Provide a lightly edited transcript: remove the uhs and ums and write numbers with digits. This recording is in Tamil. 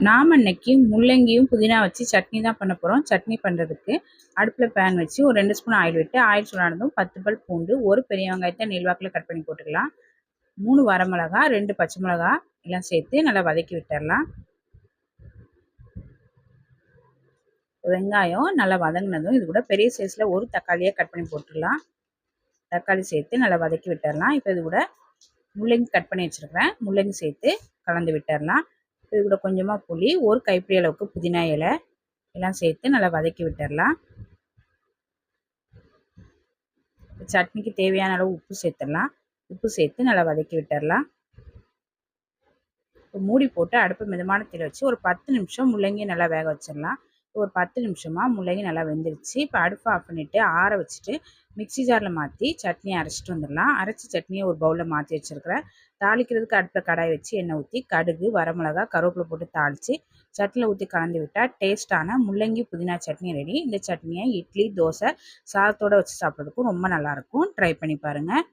நாம் இன்னைக்கு முள்ளங்கியும் புதினா வச்சு சட்னி தான் பண்ண போகிறோம். சட்னி பண்ணுறதுக்கு அடுப்பில் பேன் வச்சு ஒரு 2 ஸ்பூன் ஆயில் விட்டு ஆயில் சூடானதும் 10 பல் பூண்டு, ஒரு பெரிய வெங்காயத்தை நீள்வாக்கில் கட் பண்ணி போட்டுக்கலாம். 3 வரமிளகா, 2 பச்சை மிளகா எல்லாம் சேர்த்து நல்லா வதக்கி விட்டுடலாம். வெங்காயம் நல்லா வதங்கினதும் இது கூட பெரிய சைஸில் ஒரு தக்காளியை கட் பண்ணி போட்டுடலாம். தக்காளி சேர்த்து நல்லா வதக்கி விட்டுடலாம். இப்போ இது கூட முள்ளங்கி கட் பண்ணி வச்சுருக்கிறேன், முள்ளங்கி சேர்த்து கலந்து விட்டுடலாம். இது கூட கொஞ்சமாக புளி, ஒரு கைப்பிடி அளவுக்கு புதினா இலை எல்லாம் சேர்த்து நல்லா வதக்கி விட்டுடலாம். சட்னிக்கு தேவையான அளவு உப்பு சேர்த்துடலாம். உப்பு சேர்த்து நல்லா வதக்கி விட்டுடலாம். மூடி போட்டு அடுப்பு மிதமான தீயில வச்சு ஒரு 10 நிமிஷம் முள்ளங்கி நல்லா வேக வச்சிடலாம். ஒரு 10 நிமிஷமாக முள்ளங்கி நல்லா வெந்துருச்சு. இப்போ அடுப்பை ஆஃப் பண்ணிவிட்டு ஆற வச்சுட்டு மிக்சி ஜாரில் மாற்றி சட்னியை அரைச்சிட்டு வந்துடலாம். அரைச்சி சட்னியை ஒரு பவுலில் மாற்றி வச்சுருக்கிறேன். தாளிக்கிறதுக்கு அடுப்பில் கடாய் வச்சு எண்ணெய் ஊற்றி கடுகு, வரமிளகா, கருவேப்பிலை போட்டு தாளித்து சட்னியில் ஊற்றி கலந்து விட்டால் டேஸ்ட்டான முள்ளங்கி புதினா சட்னி ரெடி. இந்த சட்னியை இட்லி, தோசை, சாதத்தோடு வச்சு சாப்பிட்றதுக்கும் ரொம்ப நல்லாயிருக்கும். ட்ரை பண்ணி பாருங்கள்.